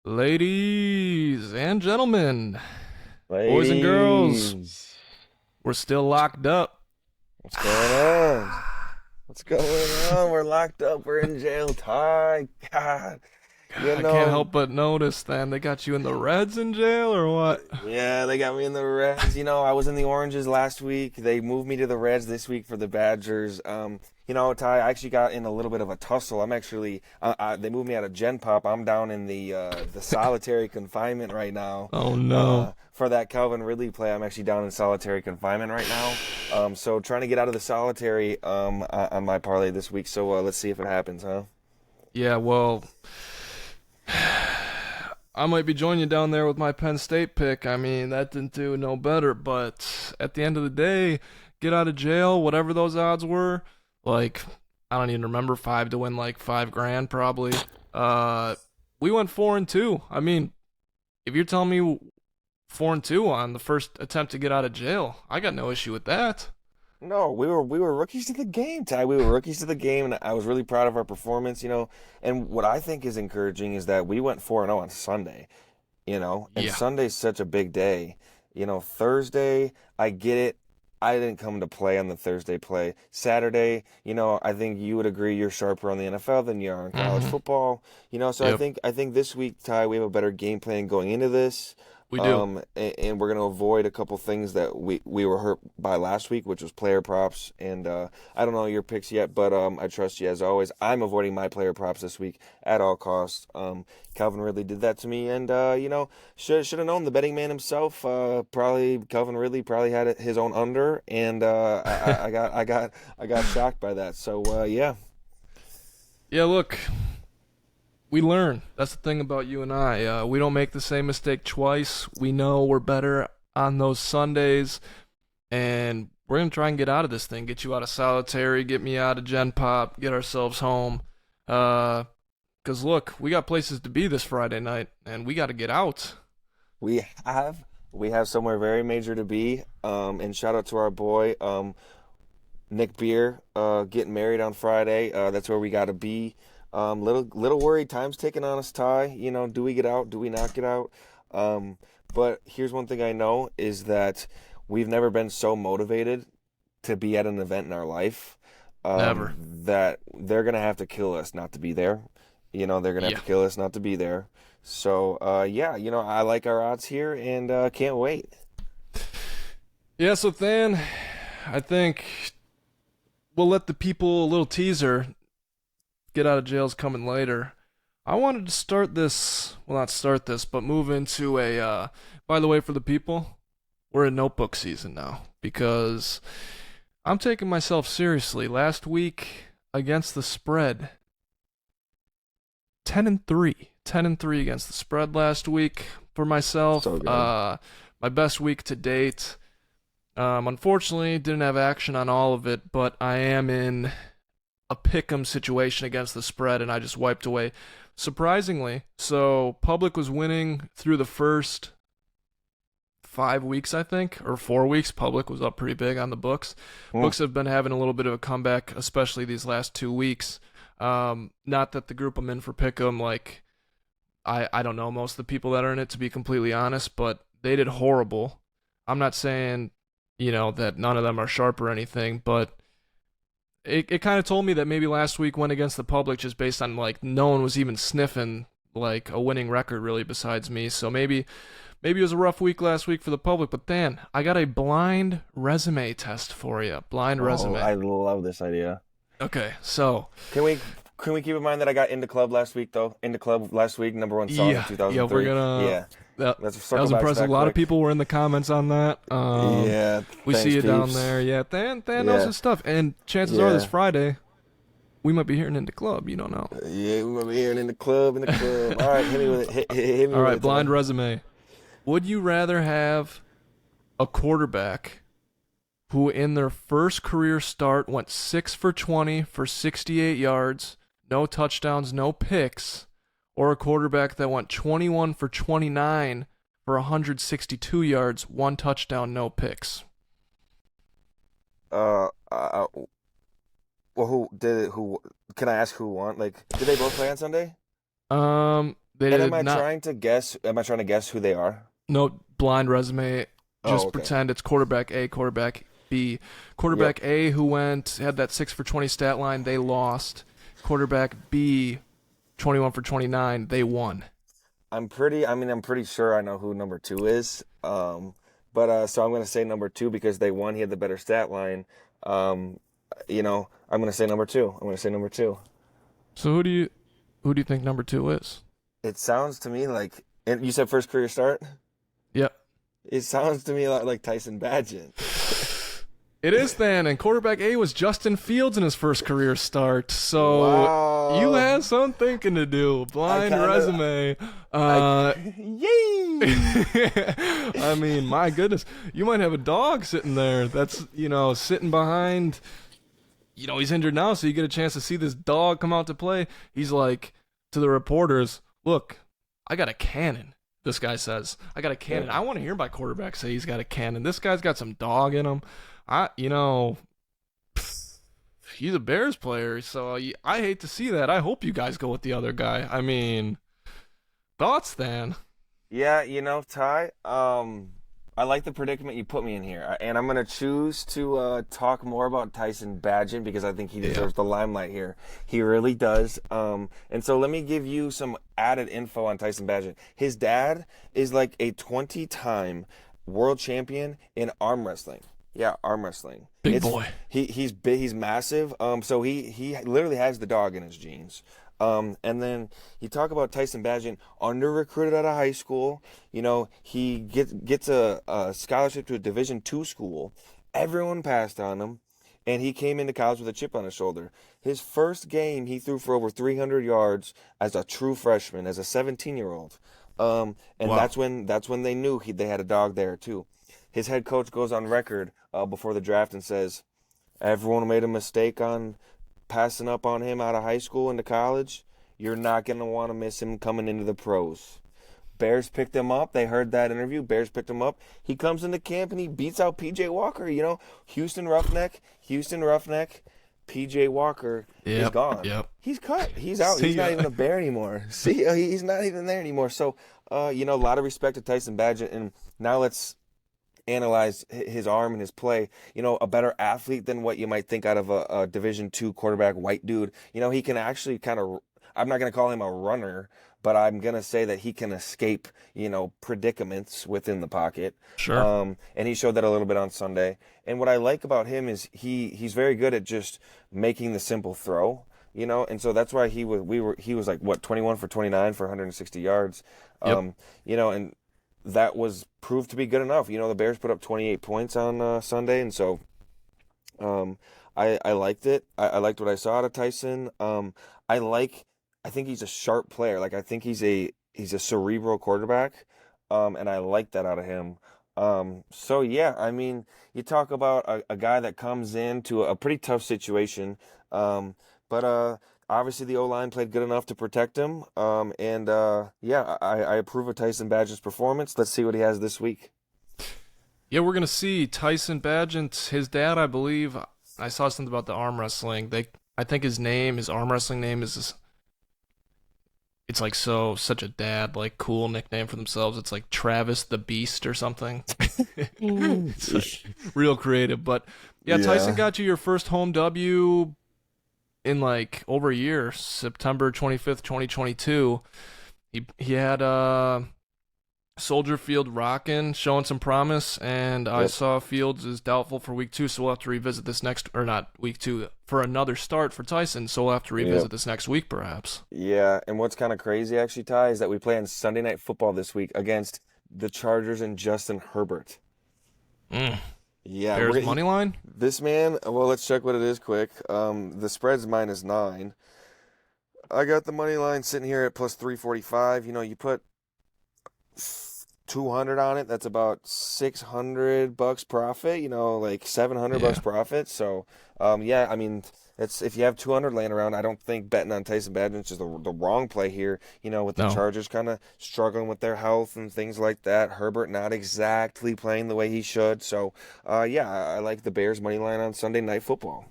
Ladies and gentlemen, boys and girls, Ladies, we're still locked up. what's going on? What's going on? We're locked up. We're in jail, Ty. God, you I can't know, help but notice, then they got you in the Reds in jail or what? yeah, they got me in the Reds. I was in the Oranges last week. They moved me to the Reds this week for the Badgers. Ty, I actually got in a little bit of a tussle. They moved me out of Gen Pop. I'm down in the solitary confinement right now. Oh no. For that Calvin Ridley play, I'm actually down in solitary confinement right now. So trying to get out of the solitary on my parlay this week. So let's see if it happens, huh? Yeah, well, I might be joining you down there with my Penn State pick. I mean, that didn't do no better, but at the end of the day, get out of jail, whatever those odds were, like, I don't even remember, five to win like 5 grand probably. Uh, we went 4-2. I mean, if you're telling me 4-2 on the first attempt to get out of jail, I got no issue with that. No, we were rookies to the game, Ty. We were rookies to the game, and I was really proud of our performance. And what I think is encouraging is that we went 4-0 on Sunday. And Yeah. Sunday's such a big day. Thursday, I get it. I didn't come to play on the Thursday play. Saturday, I think you would agree you're sharper on the NFL than you are on college Mm-hmm. football. So I Yep. think I think this week, Ty, we have a better game plan going into this. We do. And we're gonna avoid a couple things that we were hurt by last week, which was player props. And I don't know your picks yet, but I trust you as always. I'm avoiding my player props this week at all costs. Calvin Ridley did that to me, and should have known the betting man himself. Probably Calvin Ridley probably had his own under, and I got shocked by that. So yeah. Yeah, look, we learn. That's the thing about you and I. We don't make the same mistake twice. We know we're better on those Sundays, and we're gonna try and get out of this thing. Get you out of solitary. Get me out of Gen Pop. Get ourselves home. Uh, cause look, we got places to be this Friday night, and we got to get out. We have we have somewhere very major to be. And shout out to our boy Nick Beer getting married on Friday. That's where we got to be. Little worried. Time's ticking on us, Ty. Do we get out? Do we not get out? Um, but here's one thing I know is that we've never been so motivated to be at an event in our life. Never. That they're gonna have to kill us not to be there. They're gonna have Yeah. to kill us not to be there. So yeah, I like our odds here and can't wait. Yeah. So then, I think we'll let the people a little teaser. Get out of jail's coming later. I wanted to start this, well, not start this, but move into a, by the way, for the people, we're in notebook season now because I'm taking myself seriously. Last week against the spread, 10-3. 10-3 against the spread last week for myself. So good. My best week to date. Unfortunately, didn't have action on all of it, but I am in a pick'em situation against the spread, and I just wiped away. Surprisingly, so public was winning through the first 5 weeks, I think, or 4 weeks. Public was up pretty big on the books. Hmm. Books have been having a little bit of a comeback, especially these last 2 weeks. Not that the group I'm in for pick'em, like I don't know most of the people that are in it, to be completely honest, but they did horrible. I'm not saying that none of them are sharp or anything, but it kind of told me that maybe last week went against the public just based on like no one was even sniffing like a winning record really besides me. So maybe it was a rough week last week for the public, but Dan, I got a blind resume test for you. Blind Oh, resume. I love this idea. Okay, so Can we can we keep in mind that I got into club last week though? Into club last week, number one song in yeah, we're 2003. gonna Yeah, let's that circle was back to impressive. that A lot of quick. people were in the comments on that. Yeah, We see thanks, you down peeps. there. Yeah, Dan knows Yeah, his stuff, and chances are this yeah, Friday we might be hearing into club. You don't know. yeah. We're gonna be here in the club, in the club. All right, hit me with it. Hit me All with right, it, Ty. blind resume. Would you rather have a quarterback who, in their first career start, went 6 for 20 for 68 yards, no touchdowns, no picks, or a quarterback that went 21 for 29 for 162 yards, one touchdown, no picks? Uh, uh, well, who did it? Who can I ask who won? Like, did they both play on Sunday? They And am did I not. trying to guess? Am I trying to guess who they are? No blind resume. Oh, Just okay. pretend it's quarterback A, quarterback B. Yep. Quarterback A, who had that 6 for 20 stat line, they lost. Quarterback B, 21 for 29, they won. I'm pretty sure I know who number two is. But so I'm gonna say number two because they won. He had the better stat line. Um, I'm gonna say number two. I'm gonna say number two. So who do you think number 2 is? It sounds to me like, and you said first career start. Yep. It sounds to me a lot like Tyson Badgett. It is then, and quarterback A was Justin Fields in his first career start. So you Wow. had some thinking to do. I Blind kind of, resume. I, Uh, yay! I mean, my goodness, you might have a dog sitting there that's, sitting behind. He's injured now, so you get a chance to see this dog come out to play. He's like to the reporters, "Look, I got a cannon." This guy says, "I got a cannon." I want to hear my quarterback say he's got a cannon. This guy's got some dog in him. He's a Bears player, so I hate to see that. I hope you guys go with the other guy. I mean, thoughts, then? Yeah, Ty, I like the predicament you put me in here, and I'm gonna choose to talk more about Tyson Badgett because I think he Yeah. deserves the limelight here. He really does. And so let me give you some added info on Tyson Badgett. His dad is like a 20-time world champion in arm wrestling. Yeah, arm wrestling. Big It's boy. he's big, he's massive. So he literally has the dog in his genes. And then you talk about Tyson Badgett, under recruited out of high school. He gets a scholarship to a Division II school. Everyone passed on him, and he came into college with a chip on his shoulder. His first game, he threw for over 300 yards as a true freshman, as a 17-year-old. And Wow. that's when they knew they had a dog there too. His head coach goes on record before the draft and says, "Everyone made a mistake on passing up on him out of high school into college. You're not going to want to miss him coming into the pros." Bears picked him up. They heard that interview. Bears picked him up. He comes into camp and he beats out PJ Walker. Houston Roughneck. PJ Walker is Yep. gone. Yep. He's cut. He's out. See He's not ya. even a Bear anymore. See, he's not even there anymore. So, a lot of respect to Tyson Badgett. And now let's analyze his arm and his play. A better athlete than what you might think out of a Division II quarterback, white dude. He can actually kind of. I'm not going to call him a runner, but I'm going to say that he can escape, predicaments within the pocket. Sure. And he showed that a little bit on Sunday. And what I like about him is he's very good at just making the simple throw. And so that's why he was like what, 21 for 29 for 160 yards. Yep. And that was proved to be good enough. The Bears put up 28 points on Sunday, and so I liked it. I liked what I saw out of Tyson. I think he's a sharp player. Like I think he's a cerebral quarterback, and I like that out of him. So yeah, I mean, you talk about a guy that comes into a pretty tough situation, but obviously the O-line played good enough to protect him. And yeah, I approve of Tyson Badgett's performance. Let's see what he has this week. Yeah, we're gonna see Tyson Badgett. His dad, I believe. I saw something about the arm wrestling. I think his arm wrestling name is. It's like such a dad like cool nickname for themselves. It's like Travis the Beast or something. It's like real creative, but yeah, Tyson Yeah. got you your first home W in like over a year, September 25th, 2022. He had Soldier Field rocking, showing some promise, and I Yep. saw Fields is doubtful for week 2, so we'll have to revisit this next, or not week 2, for another start for Tyson, so we'll have to revisit Yep. this next week perhaps. Yeah, and what's kind of crazy actually, Ty, is that we play on Sunday Night Football this week against the Chargers and Justin Herbert. Mm. Yeah, Bears money line? this man. Well, let's check what it is quick. The spread's -9. I got the money line sitting here at plus 345. You put 200 on it. That's about $600 profit. Like 700 bucks Yeah. profit. So, yeah, I mean, it's if you have 200 laying around, I don't think betting on Tyson Badgett is the wrong play here. With the No. Chargers kind of struggling with their health and things like that. Herbert not exactly playing the way he should. So, yeah, I like the Bears money line on Sunday Night Football.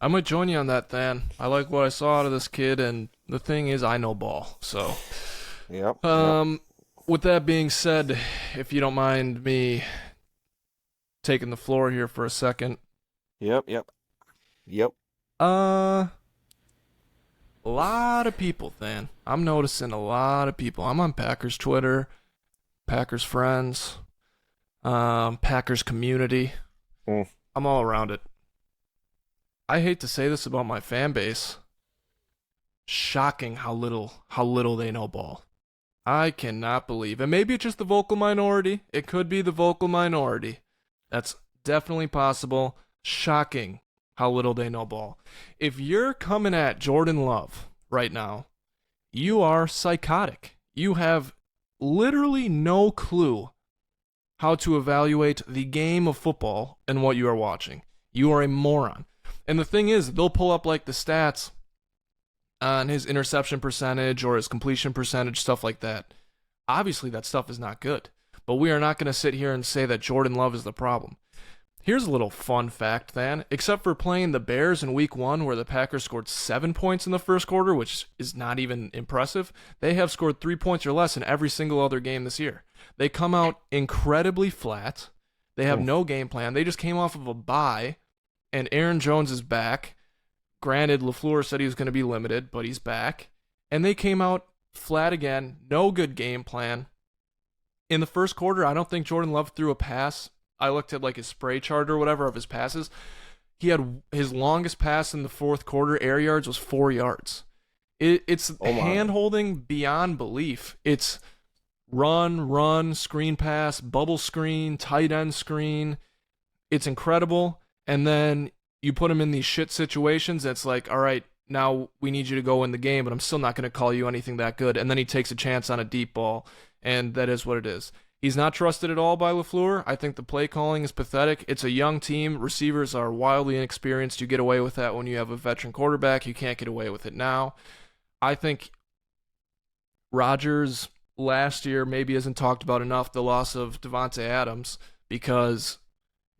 I might join you on that, Than. I like what I saw out of this kid, and the thing is, I know ball. So, Yep, yep, um, with that being said, if you don't mind me taking the floor here for a second, yep, yep, yep. a lot of people, Than. I'm noticing a lot of people. I'm on Packers Twitter, Packers friends, Packers community. Mm. I'm all around it. I hate to say this about my fan base. Shocking how little they know ball. I cannot believe. And maybe it's just the vocal minority. It could be the vocal minority. That's definitely possible. Shocking how little they know ball. If you're coming at Jordan Love right now, you are psychotic. You have literally no clue how to evaluate the game of football and what you are watching. You are a moron. And the thing is, they'll pull up like the stats on his interception percentage or his completion percentage, stuff like that. Obviously, that stuff is not good. But we are not going to sit here and say that Jordan Love is the problem. Here's a little fun fact, Than. Except for playing the Bears in week 1, where the Packers scored 7 points in the first quarter, which is not even impressive, they have scored 3 points or less in every single other game this year. They come out incredibly flat. They have no game plan. They just came off of a bye, and Aaron Jones is back. Granted, LaFleur said he was going to be limited, but he's back. And they came out flat again. No good game plan. In the first quarter, I don't think Jordan Love threw a pass. I looked at like his spray chart or whatever of his passes. He had his longest pass in the fourth quarter, air yards, was 4 yards. It's hand holding beyond belief. It's run, screen pass, bubble screen, tight end screen. It's incredible. And then you put him in these shit situations. It's like, all right, now we need you to go in the game, but I'm still not going to call you anything that good. And then he takes a chance on a deep ball, and that is what it is. He's not trusted at all by LaFleur. I think the play calling is pathetic. It's a young team. Receivers are wildly inexperienced. You get away with that when you have a veteran quarterback. You can't get away with it now. I think Rodgers last year maybe isn't talked about enough, the loss of Davante Adams, because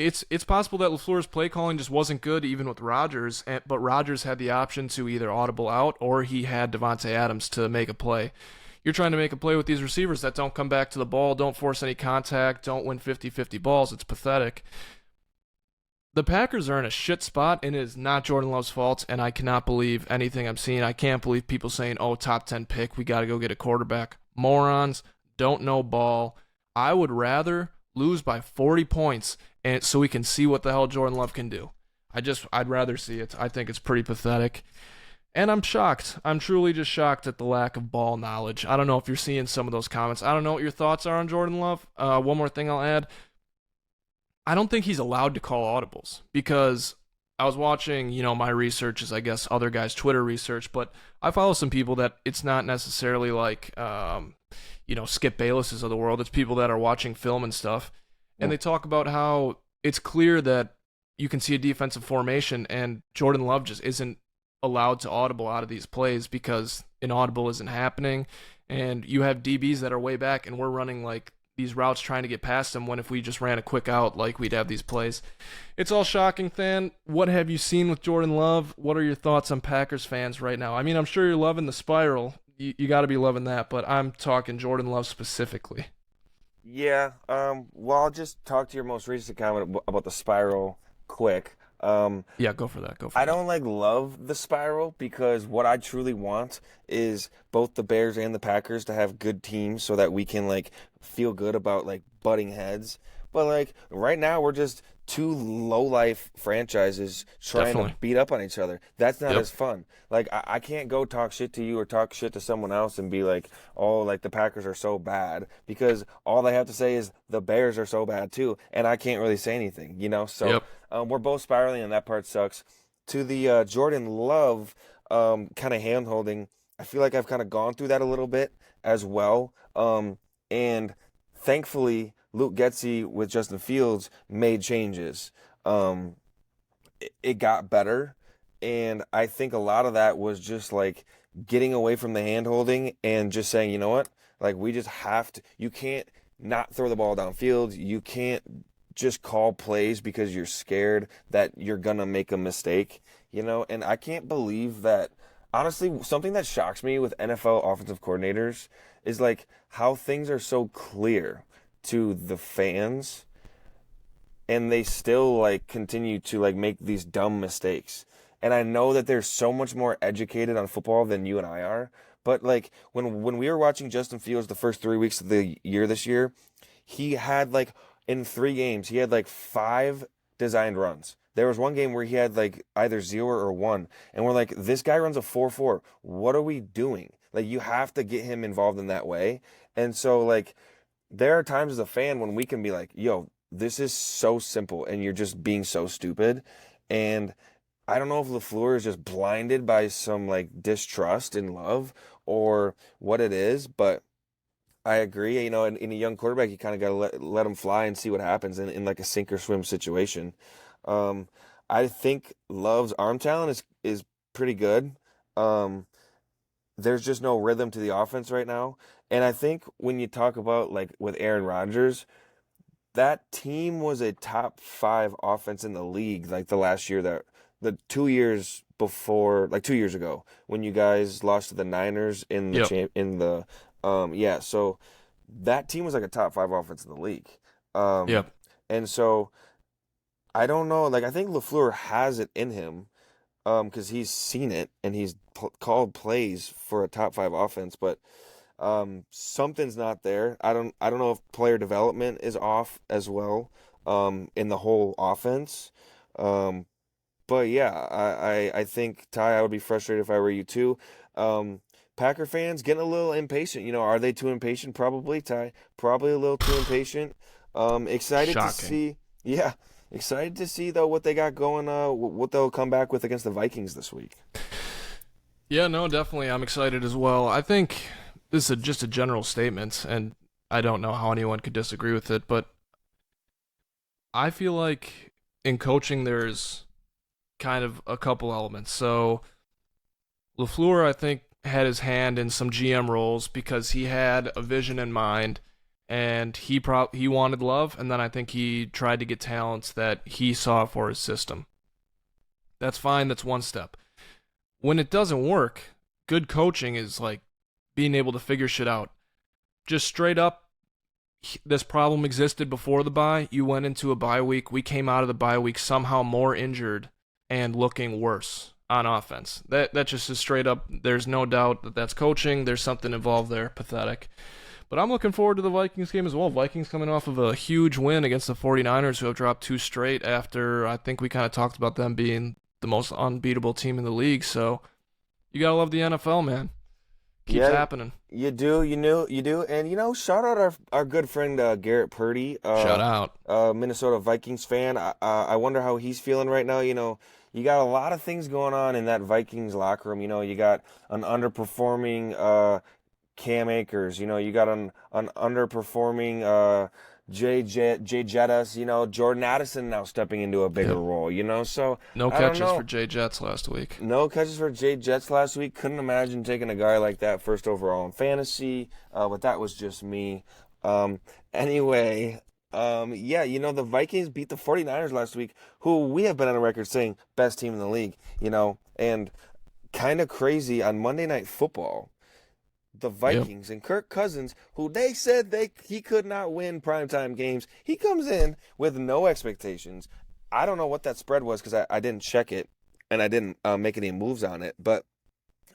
it's possible that LaFleur's play calling just wasn't good even with Rodgers, but Rodgers had the option to either audible out or he had Davante Adams to make a play. You're trying to make a play with these receivers that don't come back to the ball, don't force any contact, don't win 50-50 balls. It's pathetic. The Packers are in a shit spot, and it is not Jordan Love's fault, and I cannot believe anything I'm seeing. I can't believe people saying, oh, top 10 pick, we got to go get a quarterback. Morons, don't know ball. I would rather lose by 40 points and so we can see what the hell Jordan Love can do. I'd rather see it. I think it's pretty pathetic. And I'm shocked. I'm truly just shocked at the lack of ball knowledge. I don't know if you're seeing some of those comments. I don't know what your thoughts are on Jordan Love. One more thing I'll add. I don't think he's allowed to call audibles because I was watching, my research is, I guess, other guys' Twitter research, but I follow some people that it's not necessarily like, Skip Bayless's of the world. It's people that are watching film and stuff. And they talk about how it's clear that you can see a defensive formation and Jordan Love just isn't allowed to audible out of these plays because an audible isn't happening. And you have DBs that are way back and we're running like these routes trying to get past them when if we just ran a quick out, like we'd have these plays. It's all shocking, Than. What have you seen with Jordan Love? What are your thoughts on Packers fans right now? I mean, I'm sure you're loving the spiral. You got to be loving that, but I'm talking Jordan Love specifically. Yeah. Well, I'll just talk to your most recent comment about the spiral quick. Yeah, go for that. I don't love the spiral because what I truly want is both the Bears and the Packers to have good teams so that we can feel good about butting heads. But right now we're just two low life franchises trying Definitely. to beat up on each other. That's not Yep. as fun. I can't go talk shit to you or talk shit to someone else and be like, oh, the Packers are so bad because all they have to say is the Bears are so bad too, and I can't really say anything. So. Yep. We're both spiraling, and that part sucks. To the Jordan Love kind of hand holding, I feel like I've kind of gone through that a little bit as well. And thankfully, Luke Getsy with Justin Fields made changes. It got better, and I think a lot of that was just getting away from the hand holding and just saying, you know what, we just have to. You can't not throw the ball downfield. You can't just call plays because you're scared that you're gonna make a mistake, and I can't believe that. Honestly, something that shocks me with NFL offensive coordinators is like how things are so clear to the fans and they still like continue to like make these dumb mistakes. And I know that they're so much more educated on football than you and I are, but like when we were watching Justin Fields the first 3 weeks of the year this year, he had like in 3 games, he had like five designed runs. There was one game where he had like either zero or one, and we're like, this guy runs a 4.4. What are we doing? Like, you have to get him involved in that way. And so, like, there are times as a fan when we can be like, yo, this is so simple, and you're just being so stupid. And I don't know if LaFleur is just blinded by some like distrust in Love or what it is, but I agree. In a young quarterback, you kind of got to let him fly and see what happens in like a sink or swim situation. Um, I think Love's arm talent is pretty good. Um, there's just no rhythm to the offense right now. And I think when you talk about like with Aaron Rodgers, that team was a top five offense in the league like the last year that the 2 years before, like 2 years ago, when you guys lost to the Niners in the Yep. champ in the yeah, so that team was like a top five offense in the league. Um Yep. and so I don't know, like I think LaFleur has it in him because he's seen it and he's called plays for a top five offense, but something's not there. I don't know if player development is off as well in the whole offense. Um, but yeah, I think Ty, I would be frustrated if I were you too. Um, Packer fans getting a little impatient. Are they too impatient? Probably, Ty. Probably a little too impatient. Excited to Shocking. see. Yeah, excited to see though what they got going. What they'll come back with against the Vikings this week. Yeah, no, definitely. I'm excited as well. I think this is just a general statement, and I don't know how anyone could disagree with it, but I feel like in coaching, there's kind of a couple elements. So LaFleur, I think, had his hand in some GM roles because he had a vision in mind, and he wanted Love, and then I think he tried to get talents that he saw for his system. That's fine. That's one step. When it doesn't work, good coaching is like being able to figure shit out. Just straight up, this problem existed before the bye. You went into a bye week. We came out of the bye week somehow more injured and looking worse on offense. That just is straight up. There's no doubt that that's coaching. There's something involved there. Pathetic. But I'm looking forward to the Vikings game as well. Vikings coming off of a huge win against the 49ers, who have dropped two straight after I think we kind of talked about them being the most unbeatable team in the league. So you gotta love the NFL, man. Keeps Yeah, happening. you do, and shout out our good friend Garrett Purdy, Shout out. Minnesota Vikings fan. I wonder how he's feeling right now. You got a lot of things going on in that Vikings locker room. You got an underperforming Cam Akers. You got an underperforming Jay Jettis. Jordan Addison now stepping into a bigger Yep. role. So No I don't catches for know. Jay Jets last week. No catches for Jay Jets last week. Couldn't imagine taking a guy like that first overall in fantasy, but that was just me. Anyway, yeah, the Vikings beat the 49ers last week, who we have been on a record saying best team in the league, and kind of crazy on Monday Night Football. The Yep. Vikings and Kirk Cousins, who they said he could not win primetime games, he comes in with no expectations. I don't know what that spread was because I didn't check it and I didn't make any moves on it, but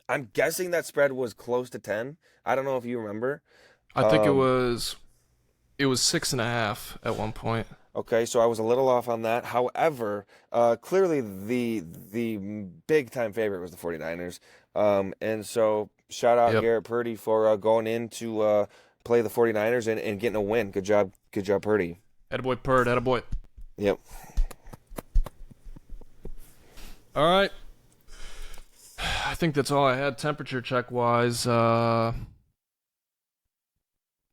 I'm guessing that spread was close to 10. I don't know if you remember. I think Um, it was 6.5 at one point. okay, so I was a little off on that. However, clearly the big time favorite was the 49ers. And so shout out Yep. Garrett Purdy for going in to play the 49ers and getting a win. Good job. Good job, Purdy. Attaboy Purd, attaboy. Yep. All right. I think that's all I had temperature check wise.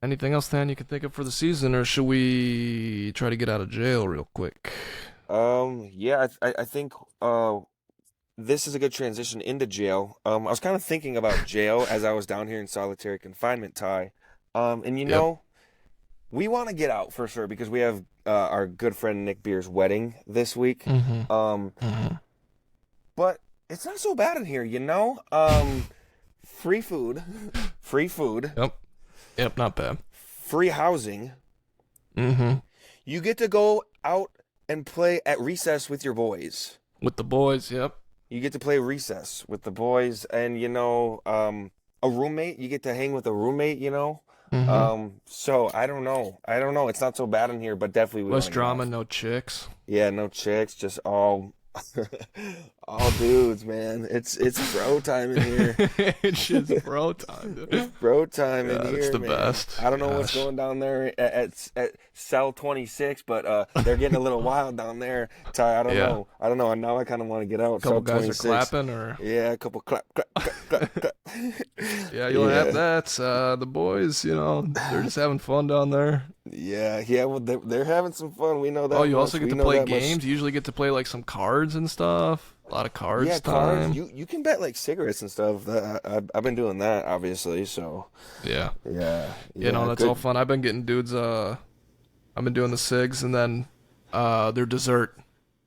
Anything else, Dan, you can think of for the season, or should we try to get out of jail real quick? Yeah, I think this is a good transition into jail. I was kind of thinking about jail as I was down here in solitary confinement, Ty. And Yep. we want to get out for sure because we have our good friend Nick Beer's wedding this week. Mm-hmm. Um, Mm-hmm. but it's not so bad in here, you know. Free food, free food, Yep. Yep. Not bad. free housing. Mm-hmm. You get to go out and play at recess with your boys. With the boys. Yep. You get to play recess with the boys, and a roommate. You get to hang with a roommate. Mm-hmm. So I don't know. It's not so bad in here, but definitely we Less wanna get drama, off. no chicks. Yeah, no chicks, just all all dudes, man. It's bro time in here. It's just bro time, dude. Bro time in God, here, it's the man. best. I don't know what's Gosh. going down there at cell 26, but they're getting a little wild down there. Ty, I don't Yeah. know. I don't know. And now I kind of want to get out. A couple Cell guys 26. are clapping, or Yeah, a couple clap, clap, clap, clap, clap. yeah, you'll Yeah. have that. The boys, they're just having fun down there. Yeah. Well, they're having some fun. We know that. Oh, you much. also get We to know play that much. games. You usually get to play like some cards and stuff. A lot of cards Yeah, time. cards. You can bet like cigarettes and stuff. I've been doing that, obviously. So Yeah. yeah, That's good. all fun. I've been getting dudes. I've been doing the cigs and then their dessert.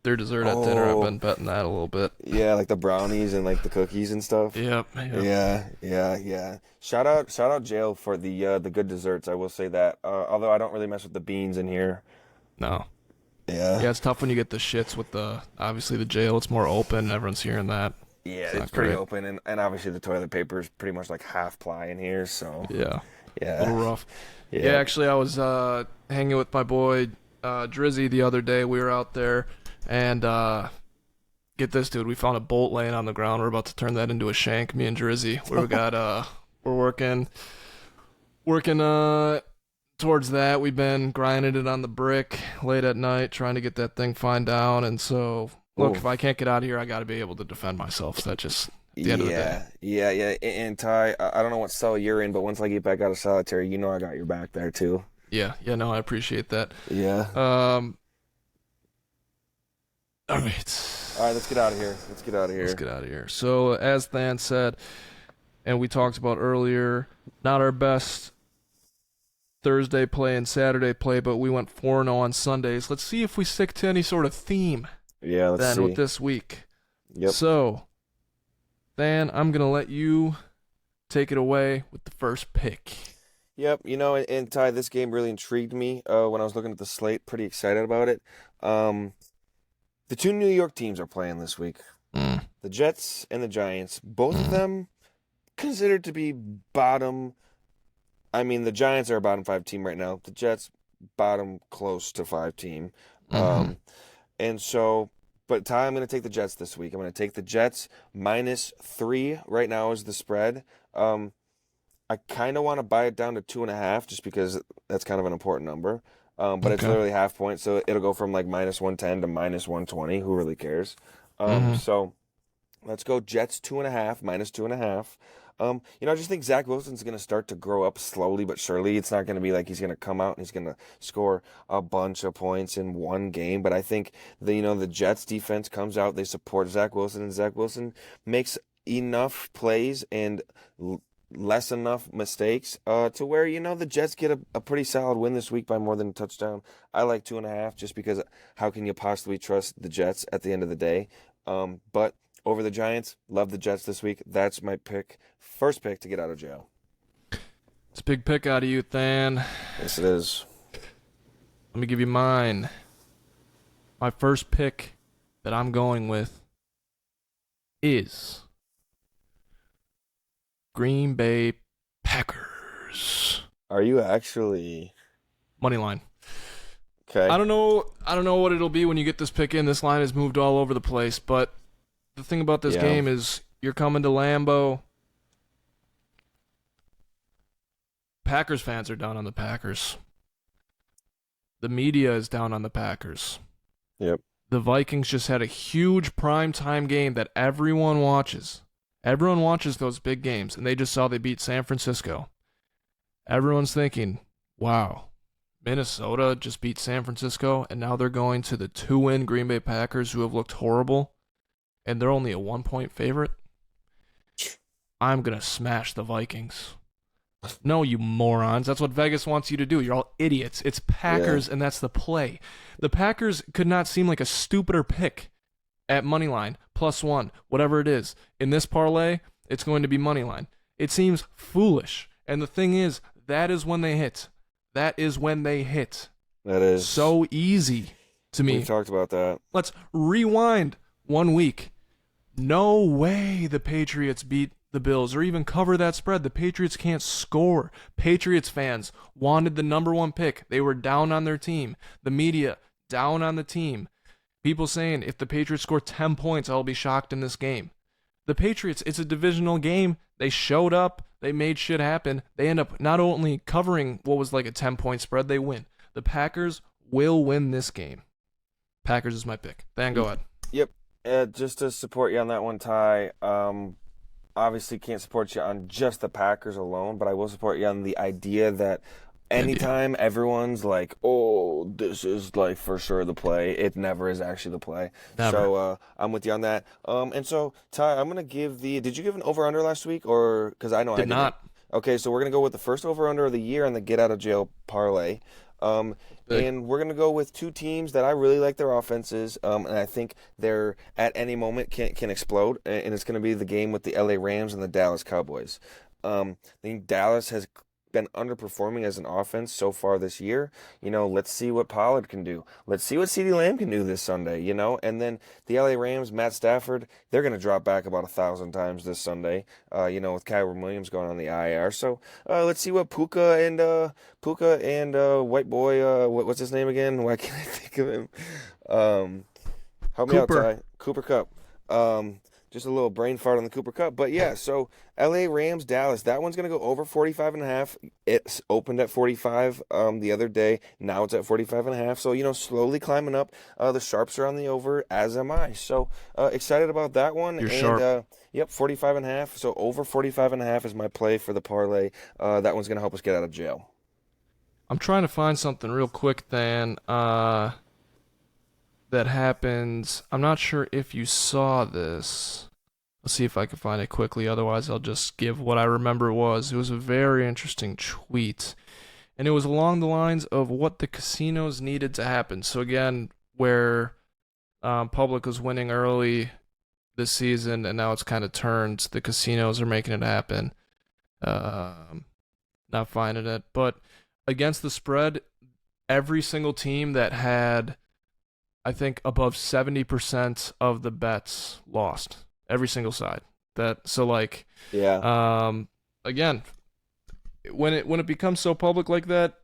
Their dessert at dinner. I've Oh. been betting that a little bit. Yeah, like the brownies and like the cookies and stuff. Yep. Yeah. Shout out jail for the good desserts. I will say that. Although I don't really mess with the beans in here. No. Yeah. Yeah, it's tough when you get the shits with obviously the jail. It's more open. Everyone's hearing that. Yeah, not it's pretty great. open, and obviously the toilet paper is pretty much like half ply in here. So Yeah. A yeah, little rough. Yeah, yeah. actually, I was hanging with my boy Drizzy the other day. We were out there, and get this, dude. We found a bolt laying on the ground. We're about to turn that into a shank. Me and Drizzy. We're working towards that. We've been grinding it on the brick late at night, trying to get that thing fine down. And so, look, Ooh. if I can't get out of here, I got to be able to defend myself. So that just at the end of the day. Yeah. And Ty, I don't know what cell you're in, but once I get back out of solitary, you know I got your back there too. Yeah, no, I appreciate that. Yeah. All right. All right, let's get out of here. Let's get out of here. So, as Than said, and we talked about earlier, not our best Thursday play and Saturday play, but we went 4-0 on Sundays. Let's see if we stick to any sort of theme Yeah, let's then see. with this week. Yep. So, Than, I'm going to let you take it away with the first pick. Yep, and Ty, this game really intrigued me when I was looking at the slate. Pretty excited about it. The two New York teams are playing this week. The Jets and the Giants. Both of them considered to be bottom. I mean, the Giants are a bottom 5 team right now. The Jets, bottom close to 5 team. And so, but Ty, I'm going to take the Jets this week. I'm going to take the Jets -3 right now is the spread. I kind of want to buy it down to 2.5 just because that's kind of an important number. But it's Okay. literally half point, so it'll go from like -110 to -120. Who really cares? So let's go Jets 2.5, -2.5. I just think Zach Wilson's going to start to grow up slowly but surely. It's not going to be like he's going to come out and he's going to score a bunch of points in one game. But I think the Jets defense comes out, they support Zach Wilson, and Zach Wilson makes enough plays and less enough mistakes to where the Jets get a pretty solid win this week by more than a touchdown. I like 2.5 just because how can you possibly trust the Jets at the end of the day? But over the Giants, love the Jets this week. That's my first pick to get out of jail. It's a big pick out of you, Than. Yes, it is. Let me give you mine. My first pick that I'm going with is Green Bay Packers. Are you actually Money line. okay? I don't know what it'll be when you get this pick in. This line has moved all over the place, but the thing about this Yeah. game is you're coming to Lambeau. Packers fans are down on the Packers. The media is down on the Packers. Yep. The Vikings just had a huge primetime game that everyone watches. Everyone watches those big games, and they just saw they beat San Francisco. Everyone's thinking, wow, Minnesota just beat San Francisco, and now they're going to the 2-win Green Bay Packers, who have looked horrible, and they're only a 1-point favorite. I'm going to smash the Vikings. No, you morons. That's what Vegas wants you to do. You're all idiots. It's Yeah, Packers, and that's the play. The Packers could not seem like a stupider pick at money line, +1, whatever it is. In this parlay, it's going to be money line. It seems foolish. And the thing is, that is when they hit. That is when they hit. that is. So easy to We've me. talked about that. Let's rewind 1 week. No way the Patriots beat the Bills or even cover that spread. The Patriots can't score. Patriots fans wanted the number one pick. They were down on their team. The media down on the team. People saying if the Patriots score 10 points, I'll be shocked in this game. The Patriots, it's a divisional game. They showed up. They made shit happen. They end up not only covering what was like a 10-point spread, they win. The Packers will win this game. Packers is my pick. Dan, go ahead. Yep. Just to support you on that one, Ty. Obviously can't support you on just the Packers alone, but I will support you on the idea that anytime everyone's like, "Oh, this is like for sure the play," it never is actually the play. Never. So I'm with you on that. And so Ty, I'm gonna give the. Did you give an over under last week, or because I know I Did didn't? not. Okay, so we're gonna go with the first over under of the year on the get out of jail parlay. Um, Big. and we're gonna go with two teams that I really like their offenses. And I think they're at any moment can explode. And it's gonna be the game with the LA Rams and the Dallas Cowboys. I think Dallas has been underperforming as an offense so far this year. Let's see what Pollard can do. Let's see what CeeDee Lamb can do this Sunday, and then the LA Rams, Matt Stafford, they're going to drop back about 1,000 times this Sunday, with Kyron Williams going on the IR. So let's see what Puka and white boy, what's his name again? Why can't I think of him? Help me out, Cooper. Ty. Cooper Cup. Just a little brain fart on the Cooper Cup. But yeah, so LA Rams, Dallas, that one's going to go over 45.5. It's opened at 45 the other day. Now it's at 45.5. So, slowly climbing up. The Sharps are on the over, as am I. So excited about that one. You're And sharp. yep, 45.5. So over 45.5 is my play for the parlay. That one's going to help us get out of jail. I'm trying to find something real quick, Dan, that happens. I'm not sure if you saw this. Let's see if I can find it quickly. Otherwise, I'll just give what I remember it was. It was a very interesting tweet. And it was along the lines of what the casinos needed to happen. So, again, where public was winning early this season and now it's kind of turned, the casinos are making it happen. Not finding it. But against the spread, every single team that had, I think, above 70% of the bets lost. Every single side. Yeah. Again, when it becomes so public like that,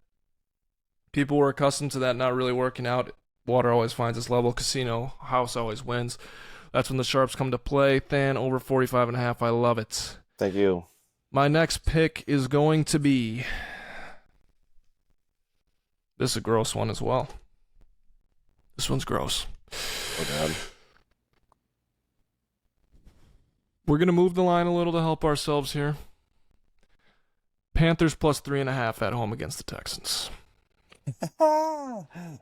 people were accustomed to that not really working out. Water always finds its level. Casino house always wins. That's when the sharps come to play. Than over 45.5. I love it. Thank you. My next pick is going to be. This is a gross one as well. This one's gross. Oh, God. We're going to move the line a little to help ourselves here. Panthers +3.5 at home against the Texans.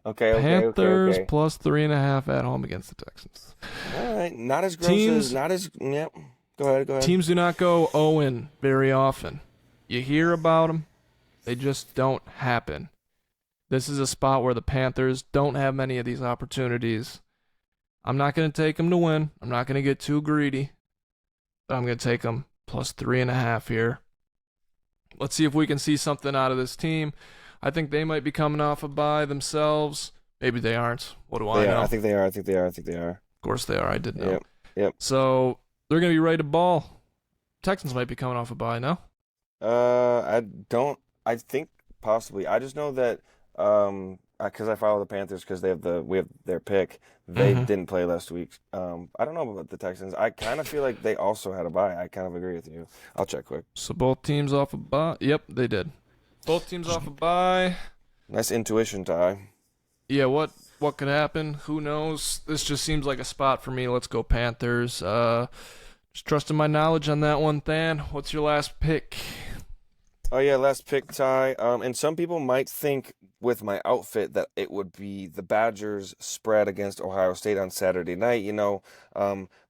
Okay. Panthers +3.5 at home against the Texans. All right. Not as gross Teams- Yep. Go ahead. Teams do not go 0-0 very often. You hear about them, they just don't happen. This is a spot where the Panthers don't have many of these opportunities. I'm not going to take them to win. I'm not going to get too greedy. But I'm going to take them +3.5 here. Let's see if we can see something out of this team. I think they might be coming off a bye themselves. Maybe they aren't. What do I They know? are. I think they are. Of course they are. I did know. Yep. So they're going to be ready to ball. Texans might be coming off a bye now. I don't. I think possibly. I just know that because I follow the Panthers because we have their pick. They Mhm. didn't play last week. I don't know about the Texans. I kind of feel like they also had a bye. I kind of agree with you. I'll check quick. So both teams off a bye. Yep, they did. Both teams off a bye. Nice intuition, Ty. Yeah, what could happen? Who knows? This just seems like a spot for me. Let's go Panthers. Just trusting my knowledge on that one, Than. What's your last pick? Oh yeah, last pick, Ty. And some people might think with my outfit that it would be the Badgers spread against Ohio State on Saturday night.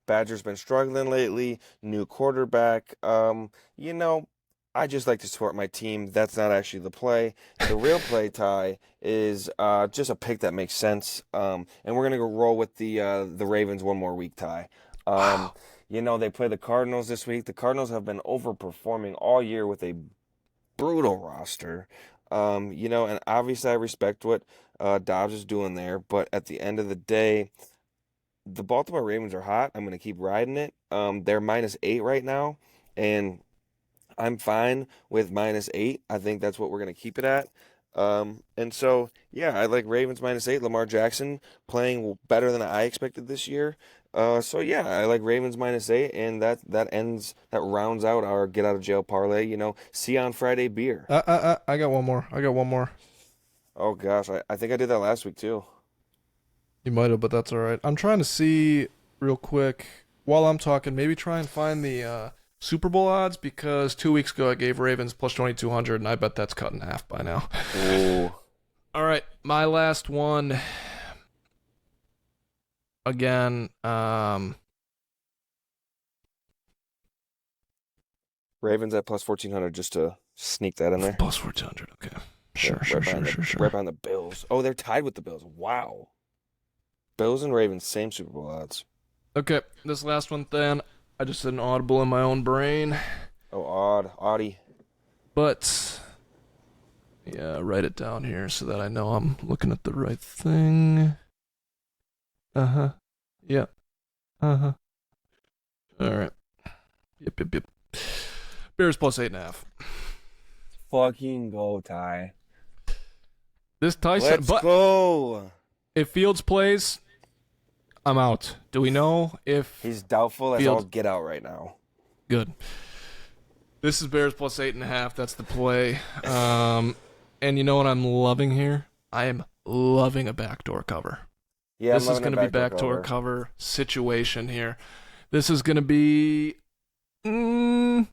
Badgers been struggling lately. New quarterback. I just like to support my team. That's not actually the play. The real play, Ty, is just a pick that makes sense. And we're gonna go roll with the Ravens one more week, Ty. Um, Wow. they play the Cardinals this week. The Cardinals have been overperforming all year with a brutal roster. And obviously I respect what Dobbs is doing there, but at the end of the day, the Baltimore Ravens are hot. I'm gonna keep riding it. They're -8 right now, and I'm fine with -8. I think that's what we're going to keep it at. And so, yeah, I like Ravens -8. Lamar Jackson playing better than I expected this year. So yeah, I like Ravens -8, and that rounds out our get out of jail parlay. See you on Friday beer. I got one more. I got one more. Oh gosh, I think I did that last week too. You might have, but that's all right. I'm trying to see real quick while I'm talking. Maybe try and find the Super Bowl odds because 2 weeks ago I gave Ravens plus 2,200, and I bet that's cut in half by now. Ooh, All right, my last one. Again, Ravens at plus 1,400 just to sneak that in there. plus 1,400. Okay, sure, Right sure. behind the Bills. Oh, they're tied with the Bills. Wow. Bills and Ravens, same Super Bowl odds. Okay, this last one then. I just did an audible in my own brain, Oh, Audie. but yeah, write it down here so that I know I'm looking at the right thing. Uh-huh. Yep. Uh-huh. All right. Yep. Bears plus 8.5. Fucking go, Ty. This Tyson, Let's but go. if Fields plays, I'm out. Do we know if He's doubtful as Fields? all get out right now. Good. This is Bears plus 8.5. That's the play. And you know what I'm loving here? I am loving a backdoor cover. Yeah, This I'm is loving going a to be backdoor cover situation here. This is going to be, could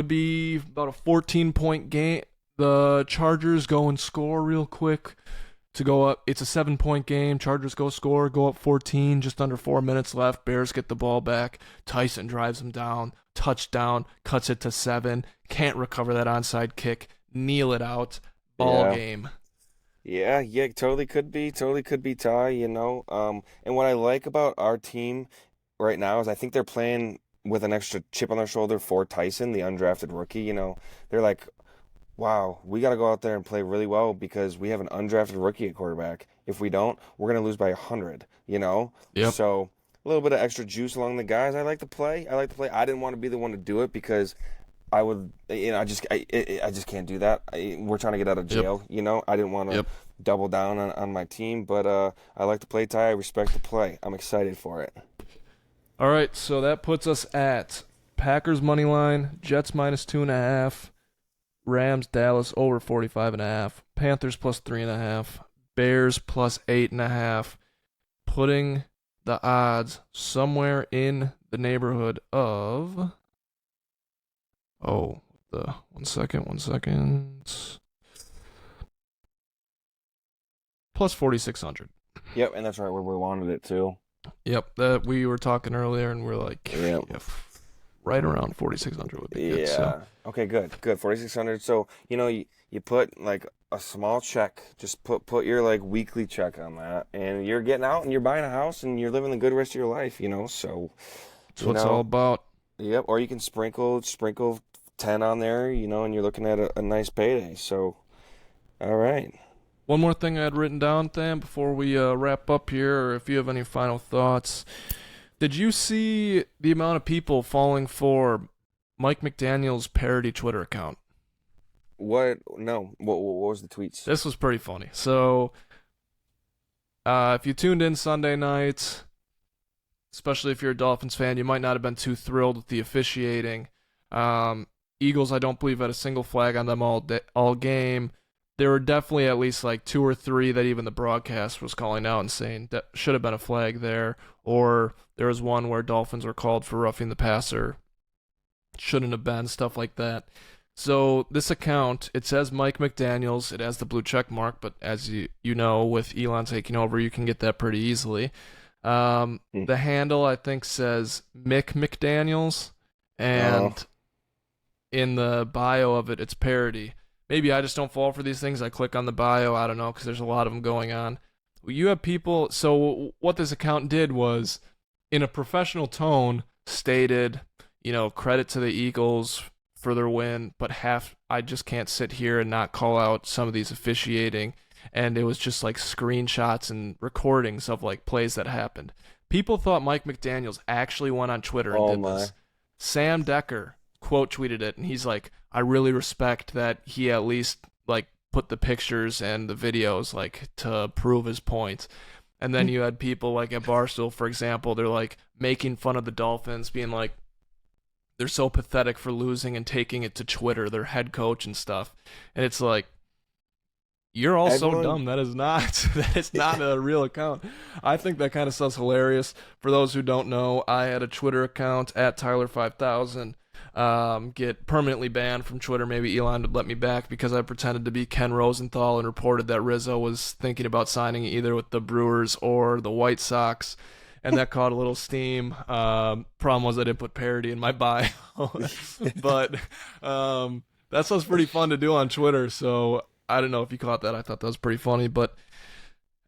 be about a 14-point game. The Chargers go and score real quick to go up. It's a 7-point game. Chargers go score, go up 14, just under 4 minutes left. Bears get the ball back. Tyson drives them down. Touchdown, cuts it to 7. Can't recover that onside kick. Kneel it out. Ball game. Yeah, totally could be Ty, And what I like about our team right now is I think they're playing with an extra chip on their shoulder for Tyson, the undrafted rookie. They're like, wow, we got to go out there and play really well because we have an undrafted rookie at quarterback. If we don't, we're going to lose by 100, Yep. So a little bit of extra juice along the guys. I like to play. I didn't want to be the one to do it because I would, I just can't do that. We're trying to get out of jail, I didn't want to double down on my team, but I like to play, Ty. I respect the play. I'm excited for it. All right, so that puts us at Packers money line, Jets -2.5, Rams Dallas over 45.5, Panthers plus 3.5, Bears plus 8.5, putting the odds somewhere in the neighborhood of. One second. Plus 4,600. Yep, and that's right where we wanted it too. Yep, that we were talking earlier, and we're like, Yep. right around 4,600 would be good. Yeah. So. Okay, good. 4,600. So, you put like a small check, just put your like weekly check on that, and you're getting out and you're buying a house and you're living the good rest of your life, so That's what it's all about. Yep, or you can sprinkle 10 on there, and you're looking at a nice payday. So, all right. One more thing I had written down, Tham, before we wrap up here, or if you have any final thoughts. Did you see the amount of people falling for Mike McDaniel's parody Twitter account? What? No. What was the tweets? This was pretty funny. So, if you tuned in Sunday night, especially if you're a Dolphins fan, you might not have been too thrilled with the officiating. Eagles, I don't believe, had a single flag on them all game. There were definitely at least like 2 or 3 that even the broadcast was calling out and saying that should have been a flag there. Or there was one where Dolphins were called for roughing the passer. Shouldn't have been, stuff like that. So this account, it says Mike McDaniels. It has the blue check mark, but as you know, with Elon taking over, you can get that pretty easily. The handle, I think, says Mick McDaniels. And in the bio of it, it's parody. Maybe I just don't fall for these things. I click on the bio. I don't know because there's a lot of them going on. You have people. So what this account did was, in a professional tone, stated, credit to the Eagles for their win, but I just can't sit here and not call out some of these officiating. And it was just like screenshots and recordings of like plays that happened. People thought Mike McDaniels actually went on Twitter and Oh did my. this. Sam Decker quote tweeted it, and he's like, I really respect that he at least like put the pictures and the videos like to prove his point. And then you had people like at Barstool, for example, they're like making fun of the Dolphins, being like, they're so pathetic for losing and taking it to Twitter, their head coach and stuff. And it's like, you're all so Everyone, dumb. That is not that is not a real account. I think that kind of stuff's hilarious. For those who don't know, I had a Twitter account at Tyler5000. Get permanently banned from Twitter. Maybe Elon would let me back because I pretended to be Ken Rosenthal and reported that Rizzo was thinking about signing either with the Brewers or the White Sox, and that caught a little steam. Problem was I didn't put parody in my bio, but that stuff's pretty fun to do on Twitter. So I don't know if you caught that. I thought that was pretty funny. But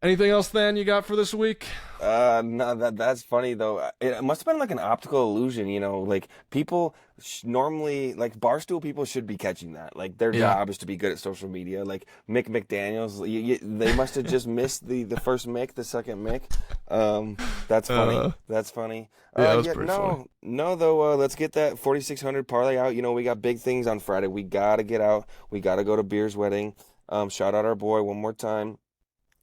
anything else, Than, you got for this week? no, that's funny though. It must have been like an optical illusion, like people normally, like Barstool people should be catching that. Like their Yeah. job is to be good at social media. Like Mick McDaniel's, they must have just missed the first Mick, the second Mick. That's funny. That's funny. Yeah, that was pretty no, funny. no though. Let's get that 4600 parlay out. We got big things on Friday. We gotta get out. We gotta go to Beer's wedding. Shout out our boy one more time.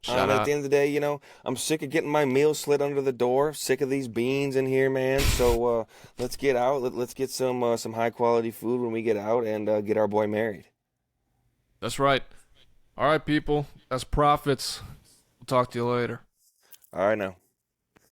Shout At out. the end of the day, I'm sick of getting my meal slid under the door. Sick of these beans in here, man. So let's get out. Let's get some high quality food when we get out and get our boy married. That's right. All right, people. That's profits. We'll talk to you later. All right now.